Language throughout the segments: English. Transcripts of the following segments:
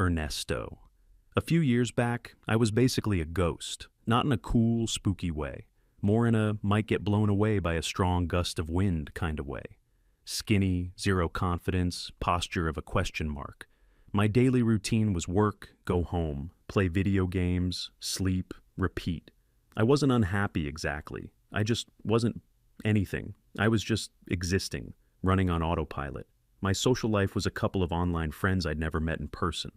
Ernesto. A few years back, I was basically a ghost, not in a cool, spooky way, more in a might get blown away by a strong gust of wind kind of way. Skinny, zero confidence, posture of a question mark. My daily routine was work, go home, play video games, sleep, repeat. I wasn't unhappy exactly. I just wasn't anything. I was just existing, running on autopilot. My social life was a couple of online friends I'd never met in person.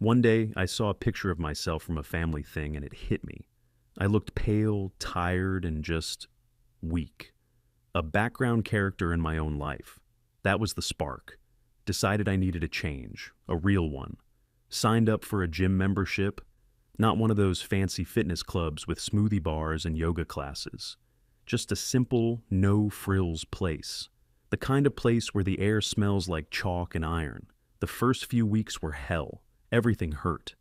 One day, I saw a picture of myself from a family thing and it hit me. I looked pale, tired, and just weak. A background character in my own life. That was the spark. Decided I needed a change, a real one. Signed up for a gym membership, not one of those fancy fitness clubs with smoothie bars and yoga classes. Just a simple, no-frills place. The kind of place where the air smells like chalk and iron. The first few weeks were hell. Everything hurt.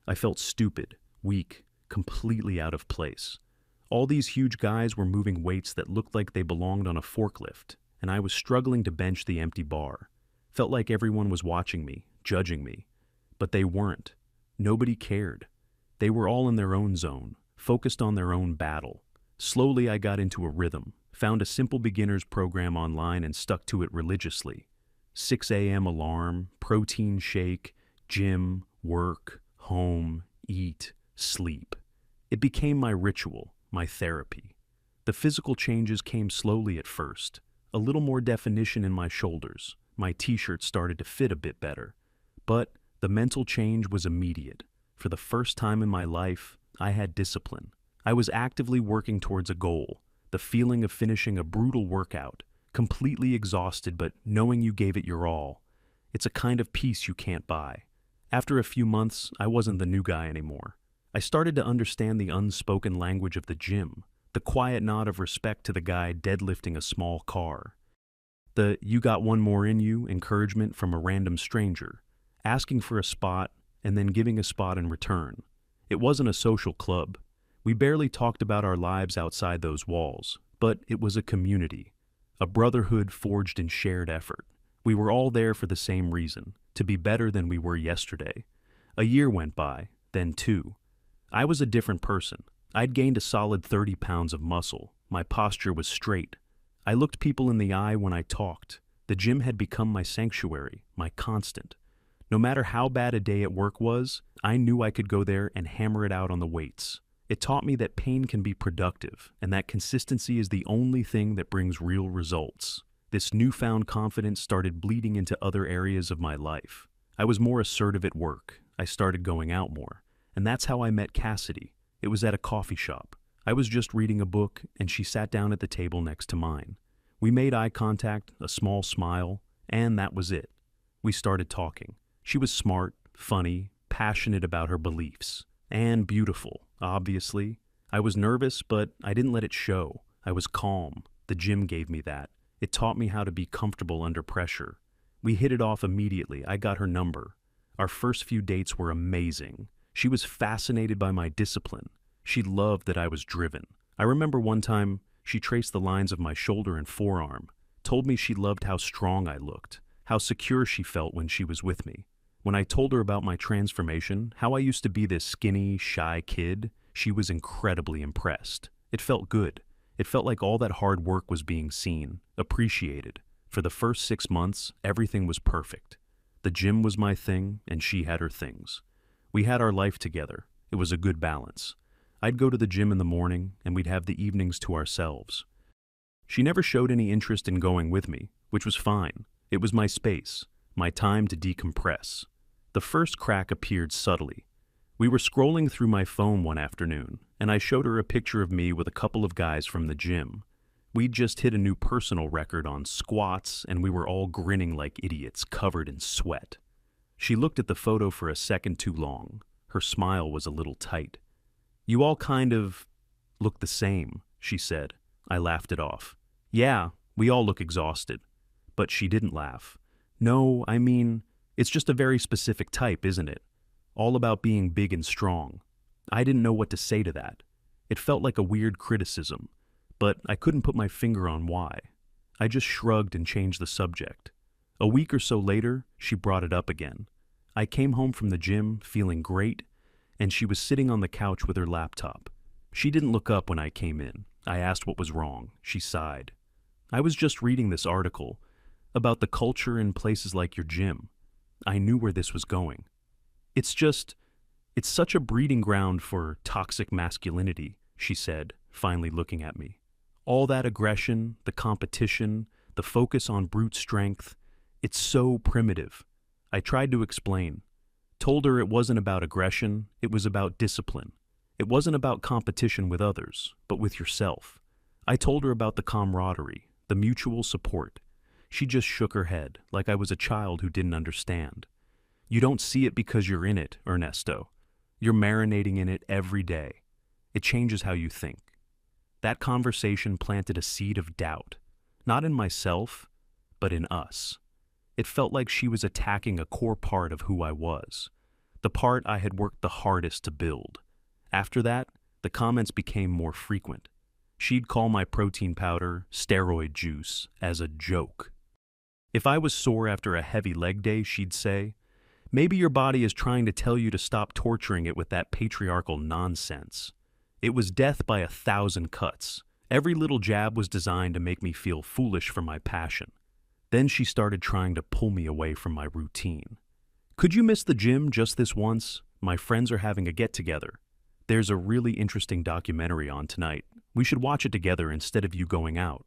I felt stupid, weak, completely out of place. All these huge guys were moving weights that looked like they belonged on a forklift, and I was struggling to bench the empty bar. Felt like everyone was watching me, judging me. But they weren't. Nobody cared. They were all in their own zone, focused on their own battle. Slowly I got into a rhythm, found a simple beginner's program online and stuck to it religiously. 6 a.m. alarm, protein shake, gym, work, home, eat, sleep. It became my ritual, my therapy. The physical changes came slowly at first. A little more definition in my shoulders. My t-shirt started to fit a bit better. But the mental change was immediate. For the first time in my life, I had discipline. I was actively working towards a goal, the feeling of finishing a brutal workout, completely exhausted but knowing you gave it your all. It's a kind of peace you can't buy. After a few months, I wasn't the new guy anymore. I started to understand the unspoken language of the gym, the quiet nod of respect to the guy deadlifting a small car. The "you got one more in you" encouragement from a random stranger, asking for a spot and then giving a spot in return. It wasn't a social club. We barely talked about our lives outside those walls, but it was a community, a brotherhood forged in shared effort. We were all there for the same reason, to be better than we were yesterday. A year went by, then 2. I was a different person. I'd gained a solid 30 pounds of muscle. My posture was straight. I looked people in the eye when I talked. The gym had become my sanctuary, my constant. No matter how bad a day at work was, I knew I could go there and hammer it out on the weights. It taught me that pain can be productive, and that consistency is the only thing that brings real results. This newfound confidence started bleeding into other areas of my life. I was more assertive at work. I started going out more. And that's how I met Cassidy. It was at a coffee shop. I was just reading a book, and she sat down at the table next to mine. We made eye contact, a small smile, and that was it. We started talking. She was smart, funny, passionate about her beliefs. And beautiful, obviously. I was nervous, but I didn't let it show. I was calm. The gym gave me that. It taught me how to be comfortable under pressure. We hit it off immediately. I got her number. Our first few dates were amazing. She was fascinated by my discipline. She loved that I was driven. I remember one time she traced the lines of my shoulder and forearm, told me she loved how strong I looked, how secure she felt when she was with me. When I told her about my transformation, how I used to be this skinny, shy kid, she was incredibly impressed. It felt good. It felt like all that hard work was being seen, appreciated. For the first 6 months, everything was perfect. The gym was my thing, and she had her things. We had our life together. It was a good balance. I'd go to the gym in the morning, and we'd have the evenings to ourselves. She never showed any interest in going with me, which was fine. It was my space, my time to decompress. The first crack appeared subtly. We were scrolling through my phone one afternoon, and I showed her a picture of me with a couple of guys from the gym. We'd just hit a new personal record on squats, and we were all grinning like idiots, covered in sweat. She looked at the photo for a second too long. Her smile was a little tight. "You all kind of look the same," she said. I laughed it off. "Yeah, we all look exhausted." But she didn't laugh. "No, I mean, it's just a very specific type, isn't it? All about being big and strong." I didn't know what to say to that. It felt like a weird criticism, but I couldn't put my finger on why. I just shrugged and changed the subject. A week or so later, she brought it up again. I came home from the gym feeling great, and she was sitting on the couch with her laptop. She didn't look up when I came in. I asked what was wrong. She sighed. I was just reading this article about the culture in places like your gym. I knew where this was going. It's such a breeding ground for toxic masculinity, she said, finally looking at me. All that aggression, the competition, the focus on brute strength, it's so primitive. I tried to explain. Told her it wasn't about aggression, it was about discipline. It wasn't about competition with others, but with yourself. I told her about the camaraderie, the mutual support. She just shook her head, like I was a child who didn't understand. You don't see it because you're in it, Ernesto. You're marinating in it every day. It changes how you think. That conversation planted a seed of doubt, not in myself, but in us. It felt like she was attacking a core part of who I was, the part I had worked the hardest to build. After that, the comments became more frequent. She'd call my protein powder steroid juice as a joke. If I was sore after a heavy leg day, she'd say, "Maybe your body is trying to tell you to stop torturing it with that patriarchal nonsense." It was death by 1,000 cuts. Every little jab was designed to make me feel foolish for my passion. Then she started trying to pull me away from my routine. "Could you miss the gym just this once? My friends are having a get-together. There's a really interesting documentary on tonight. We should watch it together instead of you going out."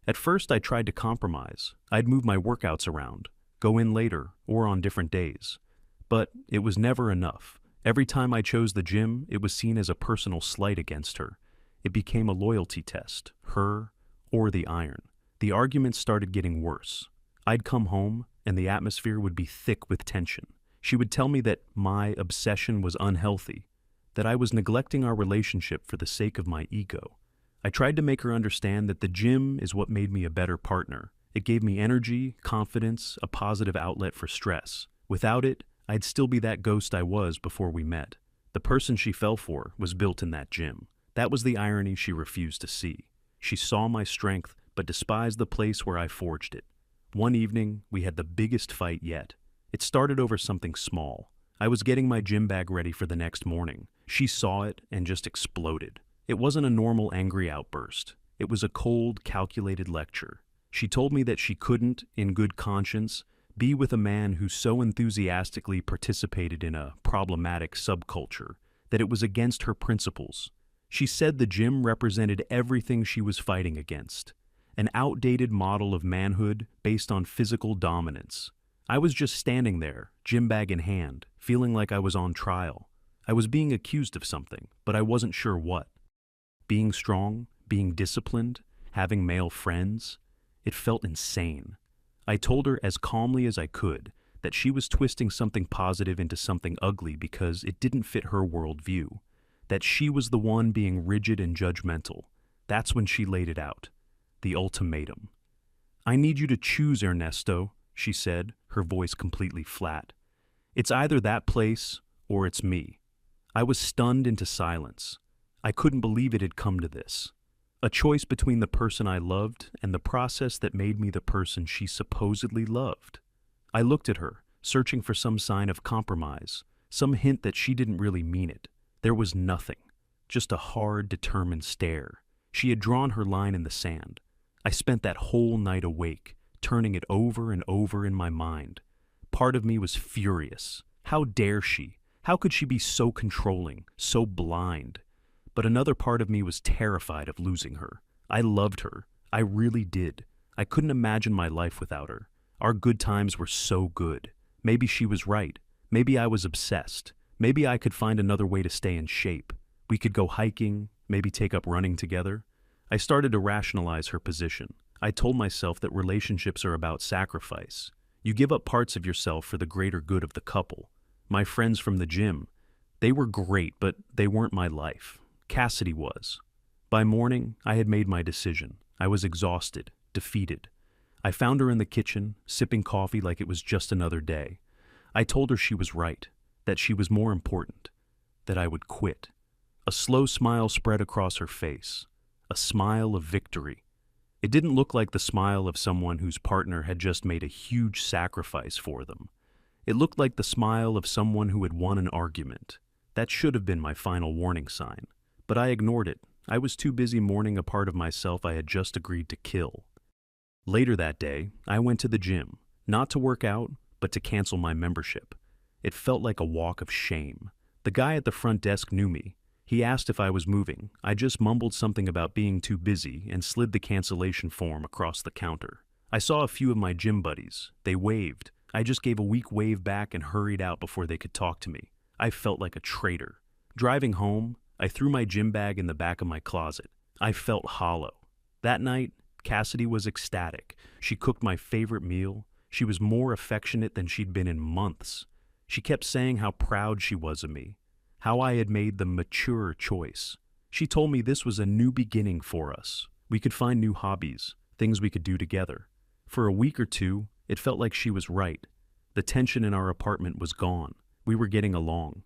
At first, I tried to compromise. I'd move my workouts around, go in later or on different days. But it was never enough. Every time I chose the gym, it was seen as a personal slight against her. It became a loyalty test, her or the iron. The arguments started getting worse. I'd come home, and the atmosphere would be thick with tension. She would tell me that my obsession was unhealthy, that I was neglecting our relationship for the sake of my ego. I tried to make her understand that the gym is what made me a better partner. It gave me energy, confidence, a positive outlet for stress. Without it, I'd still be that ghost I was before we met. The person she fell for was built in that gym. That was the irony she refused to see. She saw my strength, but despised the place where I forged it. One evening, we had the biggest fight yet. It started over something small. I was getting my gym bag ready for the next morning. She saw it and just exploded. It wasn't a normal angry outburst. It was a cold, calculated lecture. She told me that she couldn't, in good conscience, be with a man who so enthusiastically participated in a problematic subculture, that it was against her principles. She said the gym represented everything she was fighting against, an outdated model of manhood based on physical dominance. I was just standing there, gym bag in hand, feeling like I was on trial. I was being accused of something, but I wasn't sure what. Being strong, being disciplined, having male friends, it felt insane. I told her as calmly as I could that she was twisting something positive into something ugly because it didn't fit her worldview, that she was the one being rigid and judgmental. That's when she laid it out, the ultimatum. "I need you to choose, Ernesto," she said, her voice completely flat. "It's either that place or it's me." I was stunned into silence. I couldn't believe it had come to this. A choice between the person I loved and the process that made me the person she supposedly loved. I looked at her, searching for some sign of compromise, some hint that she didn't really mean it. There was nothing, just a hard, determined stare. She had drawn her line in the sand. I spent that whole night awake, turning it over and over in my mind. Part of me was furious. How dare she? How could she be so controlling, so blind? But another part of me was terrified of losing her. I loved her. I really did. I couldn't imagine my life without her. Our good times were so good. Maybe she was right. Maybe I was obsessed. Maybe I could find another way to stay in shape. We could go hiking, maybe take up running together. I started to rationalize her position. I told myself that relationships are about sacrifice. You give up parts of yourself for the greater good of the couple. My friends from the gym, they were great, but they weren't my life. Cassidy was. By morning, I had made my decision. I was exhausted, defeated. I found her in the kitchen, sipping coffee like it was just another day. I told her she was right, that she was more important, that I would quit. A slow smile spread across her face, a smile of victory. It didn't look like the smile of someone whose partner had just made a huge sacrifice for them. It looked like the smile of someone who had won an argument. That should have been my final warning sign. But I ignored it. I was too busy mourning a part of myself I had just agreed to kill. Later that day, I went to the gym, not to work out, but to cancel my membership. It felt like a walk of shame. The guy at the front desk knew me. He asked if I was moving. I just mumbled something about being too busy and slid the cancellation form across the counter. I saw a few of my gym buddies. They waved. I just gave a weak wave back and hurried out before they could talk to me. I felt like a traitor. Driving home, I threw my gym bag in the back of my closet. I felt hollow. That night, Cassidy was ecstatic. She cooked my favorite meal. She was more affectionate than she'd been in months. She kept saying how proud she was of me, how I had made the mature choice. She told me this was a new beginning for us. We could find new hobbies, things we could do together. For a week or two, it felt like she was right. The tension in our apartment was gone. We were getting along.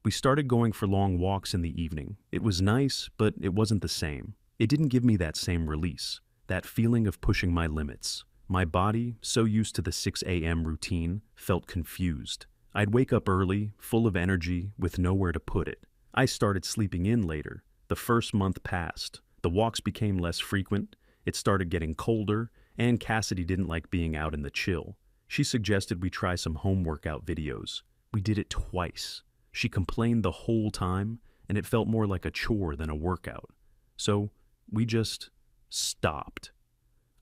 We started going for long walks in the evening. It was nice, but it wasn't the same. It didn't give me that same release, that feeling of pushing my limits. My body, so used to the 6 a.m. routine, felt confused. I'd wake up early, full of energy, with nowhere to put it. I started sleeping in later. The first month passed. The walks became less frequent. It started getting colder, and Cassidy didn't like being out in the chill. She suggested we try some home workout videos. We did it twice. She complained the whole time, and it felt more like a chore than a workout. So we just stopped.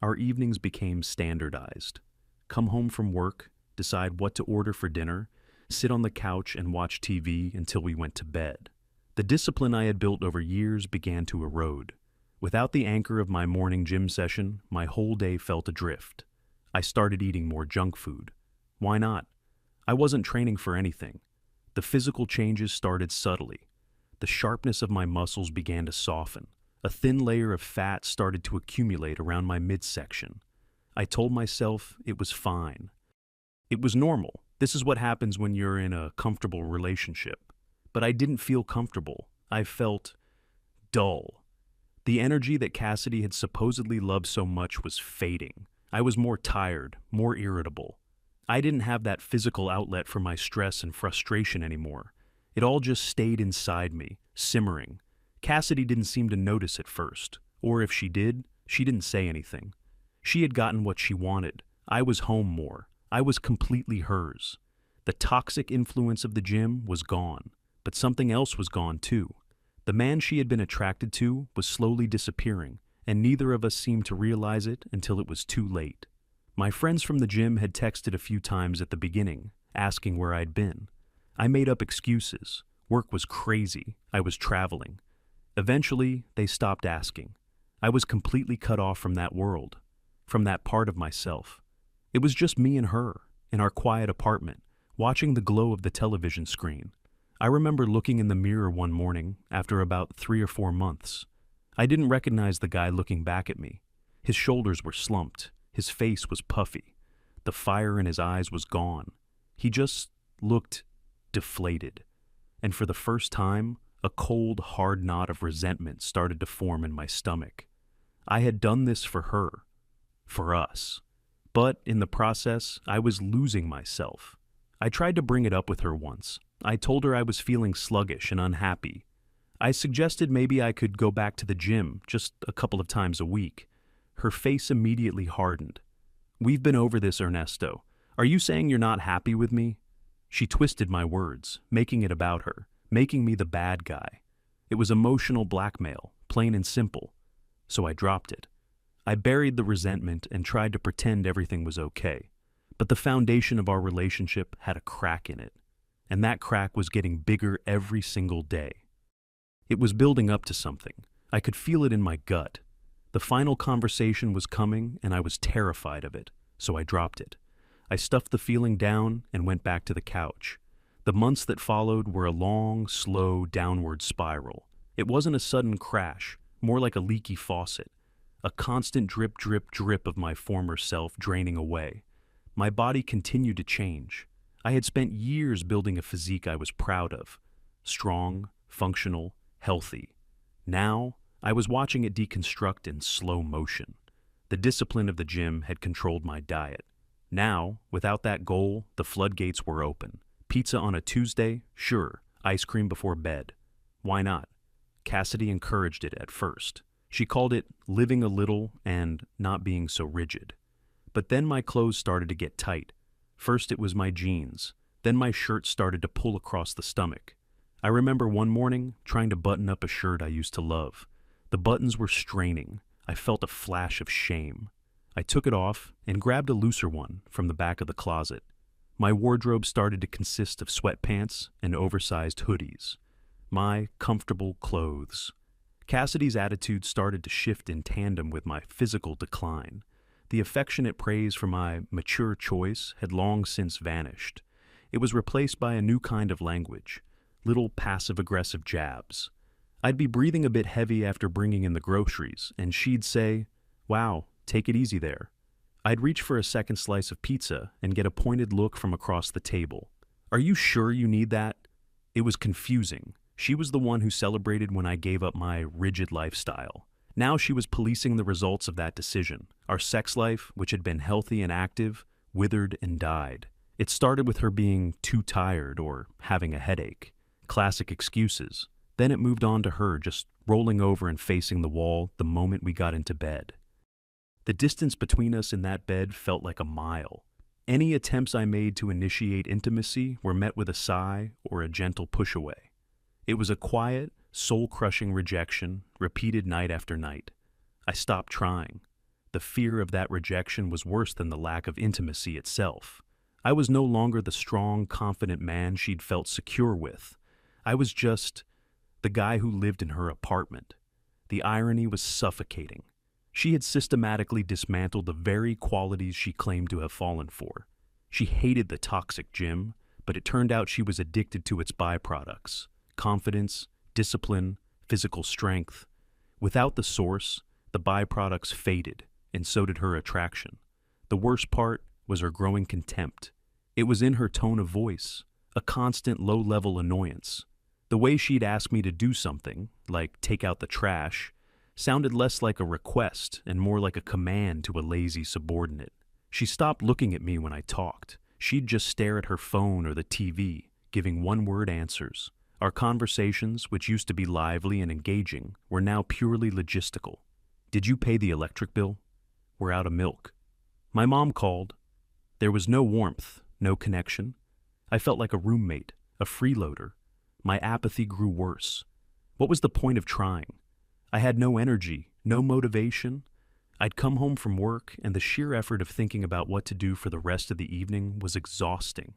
Our evenings became standardized. Come home from work, decide what to order for dinner, sit on the couch and watch TV until we went to bed. The discipline I had built over years began to erode. Without the anchor of my morning gym session, my whole day felt adrift. I started eating more junk food. Why not? I wasn't training for anything. The physical changes started subtly. The sharpness of my muscles began to soften. A thin layer of fat started to accumulate around my midsection. I told myself it was fine. It was normal. This is what happens when you're in a comfortable relationship. But I didn't feel comfortable. I felt dull. The energy that Cassidy had supposedly loved so much was fading. I was more tired, more irritable. I didn't have that physical outlet for my stress and frustration anymore. It all just stayed inside me, simmering. Cassidy didn't seem to notice at first, or if she did, she didn't say anything. She had gotten what she wanted. I was home more. I was completely hers. The toxic influence of the gym was gone, but something else was gone too. The man she had been attracted to was slowly disappearing, and neither of us seemed to realize it until it was too late. My friends from the gym had texted a few times at the beginning, asking where I'd been. I made up excuses. Work was crazy. I was traveling. Eventually, they stopped asking. I was completely cut off from that world, from that part of myself. It was just me and her, in our quiet apartment, watching the glow of the television screen. I remember looking in the mirror one morning after about 3 or 4 months. I didn't recognize the guy looking back at me. His shoulders were slumped. His face was puffy. The fire in his eyes was gone. He just looked deflated. And for the first time, a cold, hard knot of resentment started to form in my stomach. I had done this for her, for us. But in the process, I was losing myself. I tried to bring it up with her once. I told her I was feeling sluggish and unhappy. I suggested maybe I could go back to the gym just a couple of times a week. Her face immediately hardened. "We've been over this, Ernesto. Are you saying you're not happy with me?" She twisted my words, making it about her, making me the bad guy. It was emotional blackmail, plain and simple. So I dropped it. I buried the resentment and tried to pretend everything was okay. But the foundation of our relationship had a crack in it, and that crack was getting bigger every single day. It was building up to something. I could feel it in my gut. The final conversation was coming, and I was terrified of it, so I dropped it. I stuffed the feeling down and went back to the couch. The months that followed were a long, slow, downward spiral. It wasn't a sudden crash, more like a leaky faucet. A constant drip, drip, drip of my former self draining away. My body continued to change. I had spent years building a physique I was proud of. Strong, functional, healthy. Now, I was watching it deconstruct in slow motion. The discipline of the gym had controlled my diet. Now, without that goal, the floodgates were open. Pizza on a Tuesday? Sure. Ice cream before bed? Why not? Cassidy encouraged it at first. She called it living a little and not being so rigid. But then my clothes started to get tight. First it was my jeans. Then my shirt started to pull across the stomach. I remember one morning trying to button up a shirt I used to love. The buttons were straining. I felt a flash of shame. I took it off and grabbed a looser one from the back of the closet. My wardrobe started to consist of sweatpants and oversized hoodies. My comfortable clothes. Cassidy's attitude started to shift in tandem with my physical decline. The affectionate praise for my mature choice had long since vanished. It was replaced by a new kind of language, little passive-aggressive jabs. I'd be breathing a bit heavy after bringing in the groceries, and she'd say, "Wow, take it easy there." I'd reach for a second slice of pizza and get a pointed look from across the table. "Are you sure you need that?" It was confusing. She was the one who celebrated when I gave up my rigid lifestyle. Now she was policing the results of that decision. Our sex life, which had been healthy and active, withered and died. It started with her being too tired or having a headache. Classic excuses. Then it moved on to her just rolling over and facing the wall the moment we got into bed. The distance between us in that bed felt like a mile. Any attempts I made to initiate intimacy were met with a sigh or a gentle push away. It was a quiet, soul-crushing rejection, repeated night after night. I stopped trying. The fear of that rejection was worse than the lack of intimacy itself. I was no longer the strong, confident man she'd felt secure with. I was just the guy who lived in her apartment. The irony was suffocating. She had systematically dismantled the very qualities she claimed to have fallen for. She hated the toxic gym, but it turned out she was addicted to its byproducts: confidence, discipline, physical strength. Without the source, the byproducts faded, and so did her attraction. The worst part was her growing contempt. It was in her tone of voice, a constant low-level annoyance. The way she'd ask me to do something, like take out the trash, sounded less like a request and more like a command to a lazy subordinate. She stopped looking at me when I talked. She'd just stare at her phone or the TV, giving one-word answers. Our conversations, which used to be lively and engaging, were now purely logistical. "Did you pay the electric bill? We're out of milk." My mom called. There was no warmth, no connection. I felt like a roommate, a freeloader. My apathy grew worse. What was the point of trying? I had no energy, no motivation. I'd come home from work, and the sheer effort of thinking about what to do for the rest of the evening was exhausting.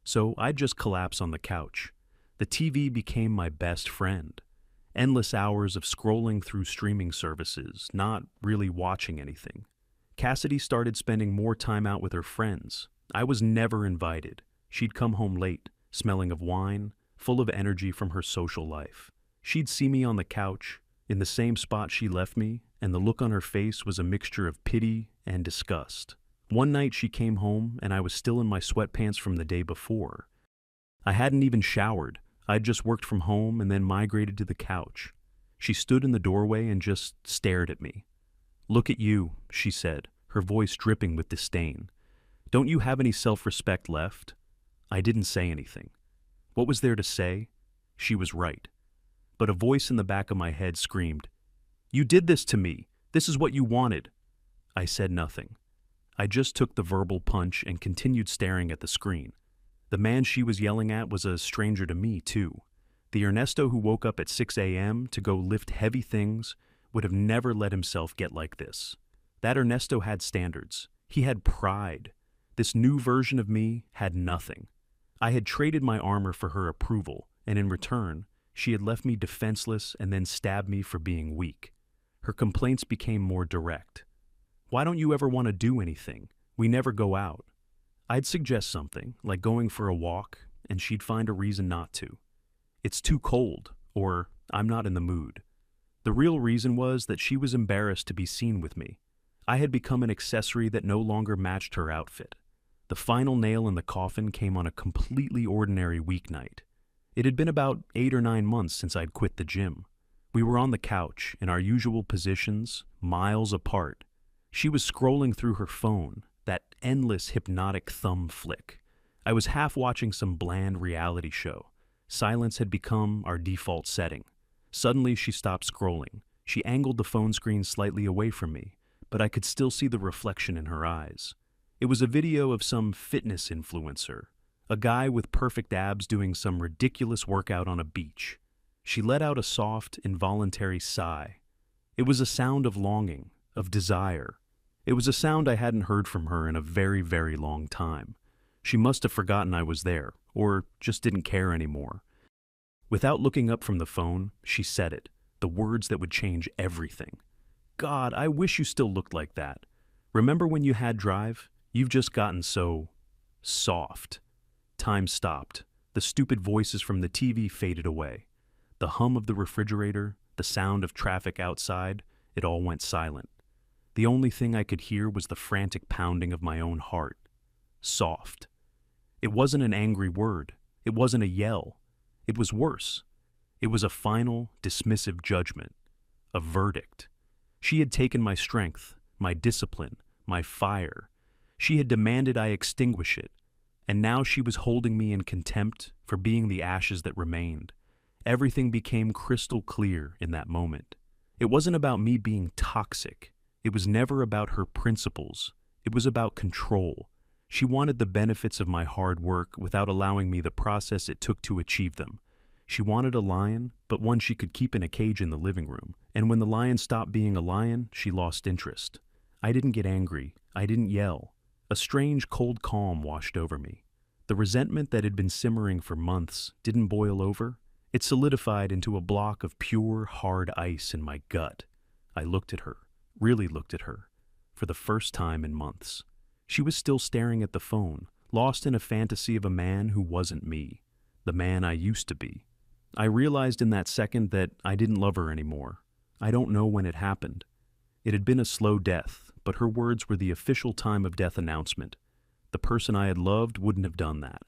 So I'd just collapse on the couch. The TV became my best friend. Endless hours of scrolling through streaming services, not really watching anything. Cassidy started spending more time out with her friends. I was never invited. She'd come home late, smelling of wine, full of energy from her social life. She'd see me on the couch, in the same spot she left me, and the look on her face was a mixture of pity and disgust. One night she came home, and I was still in my sweatpants from the day before. I hadn't even showered. I'd just worked from home and then migrated to the couch. She stood in the doorway and just stared at me. "Look at you," she said, her voice dripping with disdain. "Don't you have any self-respect left?" I didn't say anything. What was there to say? She was right. But a voice in the back of my head screamed, "You did this to me. This is what you wanted." I said nothing. I just took the verbal punch and continued staring at the screen. The man she was yelling at was a stranger to me, too. The Ernesto who woke up at 6 a.m. to go lift heavy things would have never let himself get like this. That Ernesto had standards. He had pride. This new version of me had nothing. I had traded my armor for her approval, and in return, she had left me defenseless and then stabbed me for being weak. Her complaints became more direct. "Why don't you ever want to do anything? We never go out." I'd suggest something, like going for a walk, and she'd find a reason not to. "It's too cold," or "I'm not in the mood." The real reason was that she was embarrassed to be seen with me. I had become an accessory that no longer matched her outfit. The final nail in the coffin came on a completely ordinary weeknight. It had been about 8 or 9 months since I'd quit the gym. We were on the couch, in our usual positions, miles apart. She was scrolling through her phone, that endless hypnotic thumb flick. I was half watching some bland reality show. Silence had become our default setting. Suddenly, she stopped scrolling. She angled the phone screen slightly away from me, but I could still see the reflection in her eyes. It was a video of some fitness influencer, a guy with perfect abs doing some ridiculous workout on a beach. She let out a soft, involuntary sigh. It was a sound of longing, of desire. It was a sound I hadn't heard from her in a very, very long time. She must have forgotten I was there, or just didn't care anymore. Without looking up from the phone, she said it, the words that would change everything. God, I wish you still looked like that. Remember when you had drive? You've just gotten so soft. Time stopped. The stupid voices from the TV faded away. The hum of the refrigerator, the sound of traffic outside, it all went silent. The only thing I could hear was the frantic pounding of my own heart. Soft. It wasn't an angry word. It wasn't a yell. It was worse. It was a final, dismissive judgment. A verdict. She had taken my strength, my discipline, my fire. She had demanded I extinguish it, and now she was holding me in contempt for being the ashes that remained. Everything became crystal clear in that moment. It wasn't about me being toxic. It was never about her principles. It was about control. She wanted the benefits of my hard work without allowing me the process it took to achieve them. She wanted a lion, but one she could keep in a cage in the living room. And when the lion stopped being a lion, she lost interest. I didn't get angry. I didn't yell. A strange, cold calm washed over me. The resentment that had been simmering for months didn't boil over. It solidified into a block of pure, hard ice in my gut. I looked at her, really looked at her, for the first time in months. She was still staring at the phone, lost in a fantasy of a man who wasn't me, the man I used to be. I realized in that second that I didn't love her anymore. I don't know when it happened. It had been a slow death, but her words were the official time of death announcement. The person I had loved wouldn't have done that,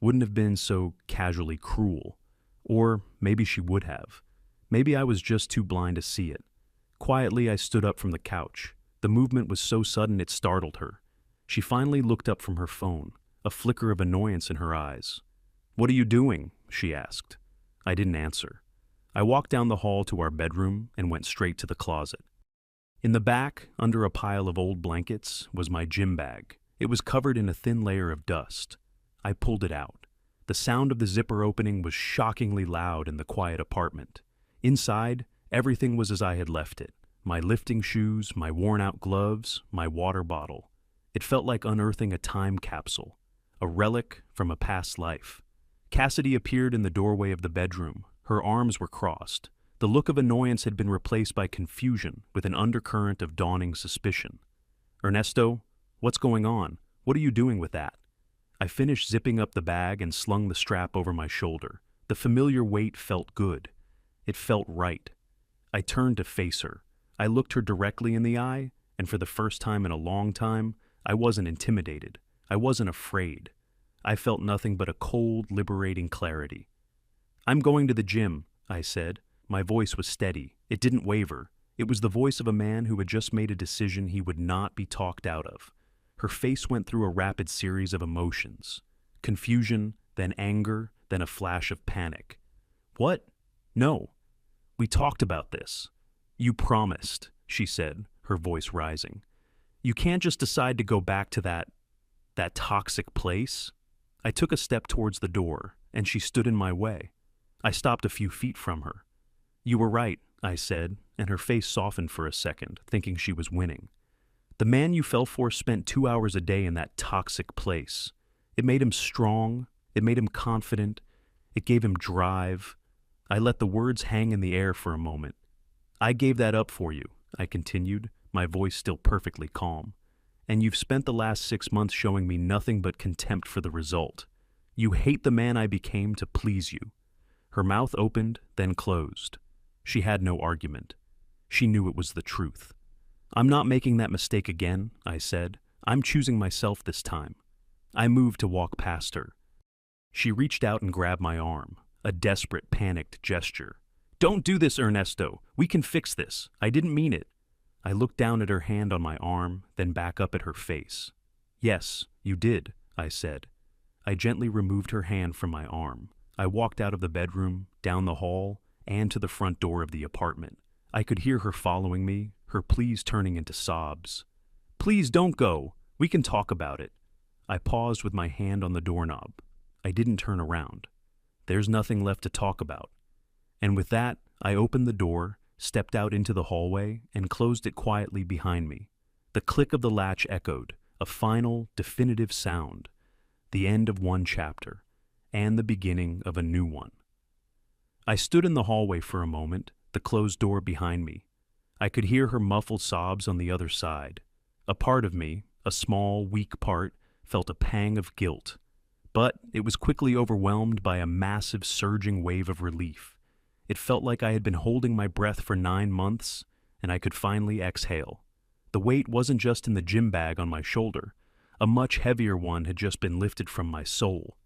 wouldn't have been so casually cruel. Or maybe she would have. Maybe I was just too blind to see it. Quietly, I stood up from the couch. The movement was so sudden it startled her. She finally looked up from her phone, a flicker of annoyance in her eyes. "What are you doing?" she asked. I didn't answer. I walked down the hall to our bedroom and went straight to the closet. In the back, under a pile of old blankets, was my gym bag. It was covered in a thin layer of dust. I pulled it out. The sound of the zipper opening was shockingly loud in the quiet apartment. Inside, everything was as I had left it. My lifting shoes, my worn-out gloves, my water bottle. It felt like unearthing a time capsule, a relic from a past life. Cassidy appeared in the doorway of the bedroom. Her arms were crossed. The look of annoyance had been replaced by confusion with an undercurrent of dawning suspicion. "Ernesto, what's going on? What are you doing with that?" I finished zipping up the bag and slung the strap over my shoulder. The familiar weight felt good. It felt right. I turned to face her. I looked her directly in the eye, and for the first time in a long time, I wasn't intimidated. I wasn't afraid. I felt nothing but a cold, liberating clarity. "I'm going to the gym," I said. My voice was steady. It didn't waver. It was the voice of a man who had just made a decision he would not be talked out of. Her face went through a rapid series of emotions. Confusion, then anger, then a flash of panic. "What? No. We talked about this. You promised," she said, her voice rising. "You can't just decide to go back to that toxic place." I took a step towards the door, and she stood in my way. I stopped a few feet from her. "You were right," I said, and her face softened for a second, thinking she was winning. "The man you fell for spent 2 hours a day in that toxic place. It made him strong. It made him confident. It gave him drive." I let the words hang in the air for a moment. "I gave that up for you," I continued, my voice still perfectly calm. "And you've spent the last 6 months showing me nothing but contempt for the result. You hate the man I became to please you." Her mouth opened, then closed. She had no argument. She knew it was the truth. "I'm not making that mistake again," I said. "I'm choosing myself this time." I moved to walk past her. She reached out and grabbed my arm, a desperate, panicked gesture. "Don't do this, Ernesto. We can fix this. I didn't mean it." I looked down at her hand on my arm, then back up at her face. Yes, you did, I said. I gently removed her hand from my arm. I walked out of the bedroom, down the hall, and to the front door of the apartment. I could hear her following me, her pleas turning into sobs. Please don't go. We can talk about it. I paused with my hand on the doorknob. I didn't turn around. There's nothing left to talk about. And with that, I opened the door, stepped out into the hallway, and closed it quietly behind me. The click of the latch echoed, a final, definitive sound. The end of one chapter, and the beginning of a new one. I stood in the hallway for a moment, the closed door behind me. I could hear her muffled sobs on the other side. A part of me, a small, weak part, felt a pang of guilt. But it was quickly overwhelmed by a massive, surging wave of relief. It felt like I had been holding my breath for 9 months, and I could finally exhale. The weight wasn't just in the gym bag on my shoulder. A much heavier one had just been lifted from my soul.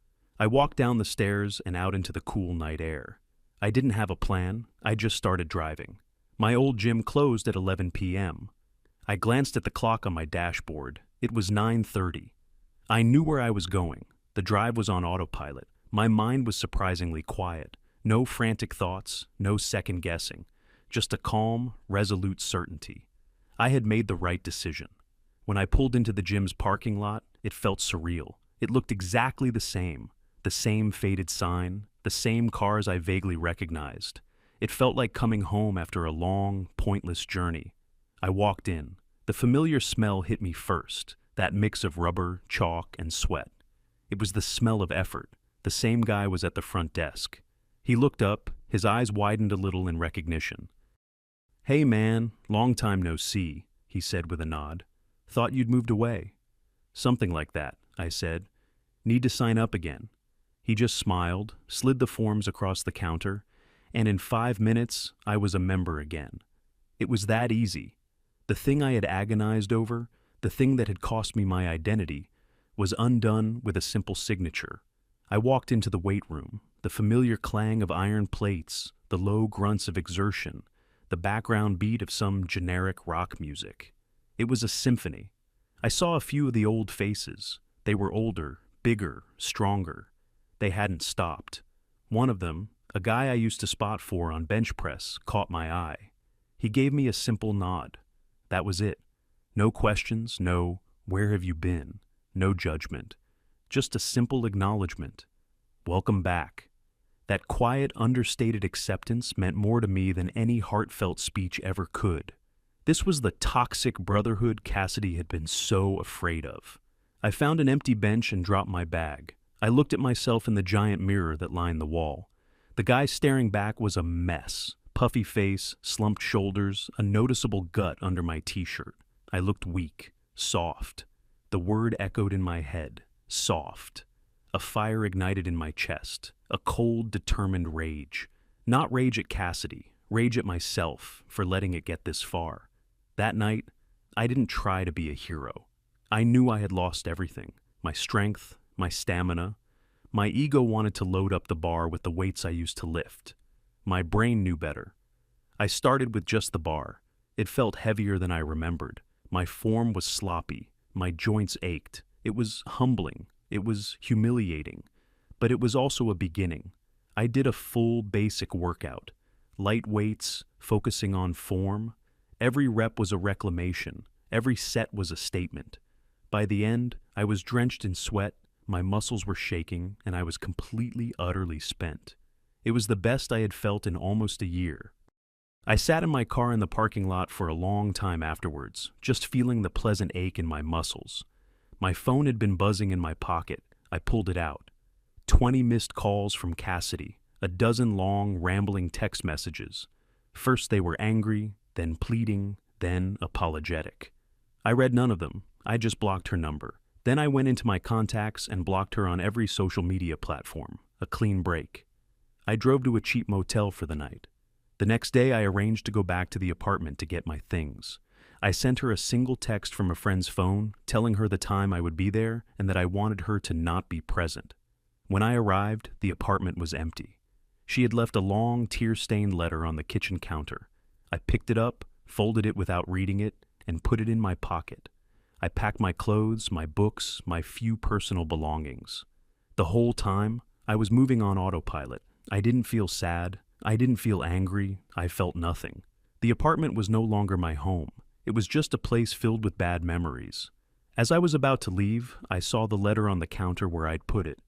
I walked down the stairs and out into the cool night air. I didn't have a plan, I just started driving. My old gym closed at 11 p.m. I glanced at the clock on my dashboard. It was 9:30. I knew where I was going. The drive was on autopilot. My mind was surprisingly quiet. No frantic thoughts, no second guessing. Just a calm, resolute certainty. I had made the right decision. When I pulled into the gym's parking lot, it felt surreal. It looked exactly the same faded sign, the same cars I vaguely recognized. It felt like coming home after a long, pointless journey. I walked in. The familiar smell hit me first, that mix of rubber, chalk, and sweat. It was the smell of effort. The same guy was at the front desk. He looked up, his eyes widened a little in recognition. "Hey man, long time no see," he said with a nod. "Thought you'd moved away." "Something like that," I said. "Need to sign up again." He just smiled, slid the forms across the counter, and in 5 minutes, I was a member again. It was that easy. The thing I had agonized over, the thing that had cost me my identity, was undone with a simple signature. I walked into the weight room, the familiar clang of iron plates, the low grunts of exertion, the background beat of some generic rock music. It was a symphony. I saw a few of the old faces. They were older, bigger, stronger. They hadn't stopped. One of them, a guy I used to spot for on bench press, caught my eye. He gave me a simple nod. That was it. No questions, no, "Where have you been?" No judgment. Just a simple acknowledgement. Welcome back. That quiet, understated acceptance meant more to me than any heartfelt speech ever could. This was the toxic brotherhood Cassidy had been so afraid of. I found an empty bench and dropped my bag. I looked at myself in the giant mirror that lined the wall. The guy staring back was a mess. Puffy face, slumped shoulders, a noticeable gut under my t-shirt. I looked weak, soft. The word echoed in my head. Soft. A fire ignited in my chest. A cold, determined rage. Not rage at Cassidy. Rage at myself for letting it get this far. That night, I didn't try to be a hero. I knew I had lost everything. My strength, my stamina. My ego wanted to load up the bar with the weights I used to lift. My brain knew better. I started with just the bar. It felt heavier than I remembered. My form was sloppy. My joints ached. It was humbling. It was humiliating. But it was also a beginning. I did a full basic workout. Light weights, focusing on form. Every rep was a reclamation. Every set was a statement. By the end, I was drenched in sweat, my muscles were shaking, and I was completely, utterly spent. It was the best I had felt in almost a year. I sat in my car in the parking lot for a long time afterwards, just feeling the pleasant ache in my muscles. My phone had been buzzing in my pocket. I pulled it out. 20 missed calls from Cassidy, a dozen long, rambling text messages. First they were angry, then pleading, then apologetic. I read none of them. I just blocked her number. Then I went into my contacts and blocked her on every social media platform. A clean break. I drove to a cheap motel for the night. The next day I arranged to go back to the apartment to get my things. I sent her a single text from a friend's phone, telling her the time I would be there and that I wanted her to not be present. When I arrived, the apartment was empty. She had left a long, tear-stained letter on the kitchen counter. I picked it up, folded it without reading it, and put it in my pocket. I packed my clothes, my books, my few personal belongings. The whole time, I was moving on autopilot. I didn't feel sad. I didn't feel angry. I felt nothing. The apartment was no longer my home. It was just a place filled with bad memories. As I was about to leave, I saw the letter on the counter where I'd put it.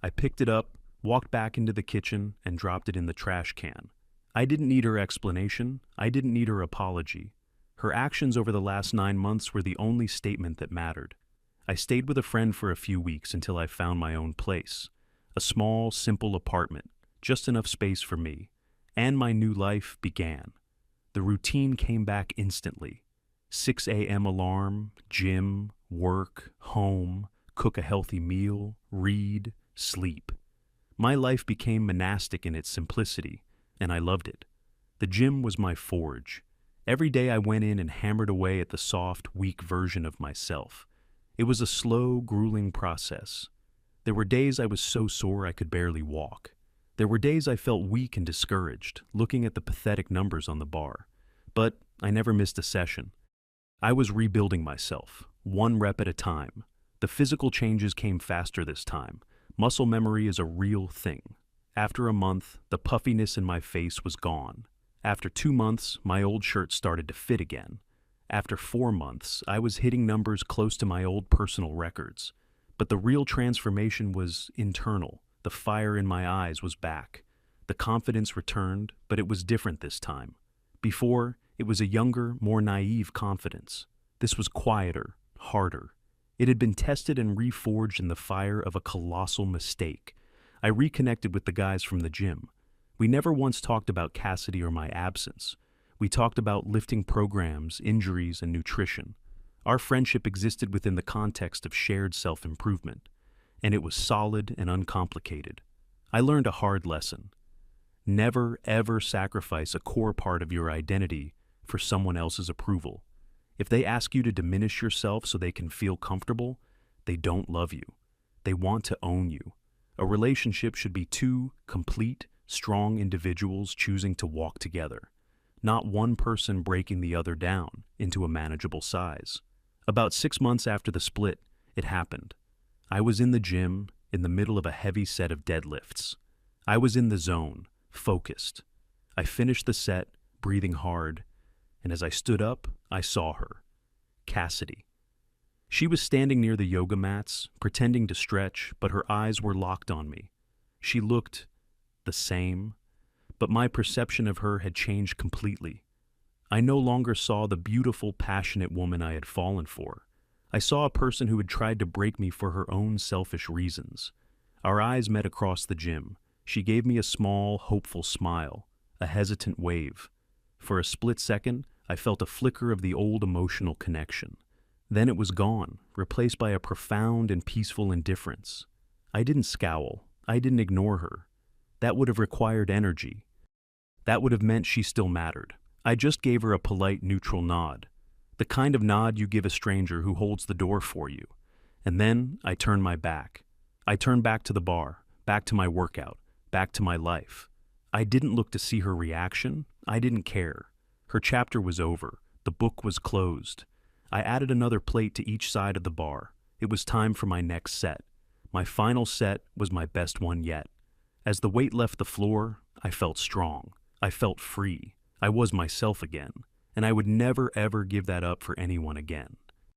I picked it up, walked back into the kitchen, and dropped it in the trash can. I didn't need her explanation. I didn't need her apology. Her actions over the last 9 months were the only statement that mattered. I stayed with a friend for a few weeks until I found my own place. A small, simple apartment, just enough space for me. And my new life began. The routine came back instantly. 6 a.m. alarm, gym, work, home, cook a healthy meal, read, sleep. My life became monastic in its simplicity, and I loved it. The gym was my forge. Every day I went in and hammered away at the soft, weak version of myself. It was a slow, grueling process. There were days I was so sore I could barely walk. There were days I felt weak and discouraged, looking at the pathetic numbers on the bar. But I never missed a session. I was rebuilding myself, 1 rep at a time. The physical changes came faster this time. Muscle memory is a real thing. After a month, the puffiness in my face was gone. After 2 months, my old shirt started to fit again. After 4 months, I was hitting numbers close to my old personal records. But the real transformation was internal. The fire in my eyes was back. The confidence returned, but it was different this time. Before, it was a younger, more naive confidence. This was quieter, harder. It had been tested and reforged in the fire of a colossal mistake. I reconnected with the guys from the gym. We never once talked about Cassidy or my absence. We talked about lifting programs, injuries, and nutrition. Our friendship existed within the context of shared self-improvement, and it was solid and uncomplicated. I learned a hard lesson. Never, ever sacrifice a core part of your identity for someone else's approval. If they ask you to diminish yourself so they can feel comfortable, they don't love you. They want to own you. A relationship should be 2 complete, strong individuals choosing to walk together, not one person breaking the other down into a manageable size. About 6 months after the split, it happened. I was in the gym, in the middle of a heavy set of deadlifts. I was in the zone, focused. I finished the set, breathing hard, and as I stood up, I saw her, Cassidy. She was standing near the yoga mats, pretending to stretch, but her eyes were locked on me. She looked the same, but my perception of her had changed completely. I no longer saw the beautiful, passionate woman I had fallen for. I saw a person who had tried to break me for her own selfish reasons. Our eyes met across the gym. She gave me a small, hopeful smile, a hesitant wave. For a split second, I felt a flicker of the old emotional connection. Then it was gone, replaced by a profound and peaceful indifference. I didn't scowl. I didn't ignore her. That would have required energy. That would have meant she still mattered. I just gave her a polite, neutral nod. The kind of nod you give a stranger who holds the door for you. And then I turned my back. I turned back to the bar, back to my workout, back to my life. I didn't look to see her reaction. I didn't care. Her chapter was over. The book was closed. I added another plate to each side of the bar. It was time for my next set. My final set was my best one yet. As the weight left the floor, I felt strong. I felt free. I was myself again. And I would never ever give that up for anyone again.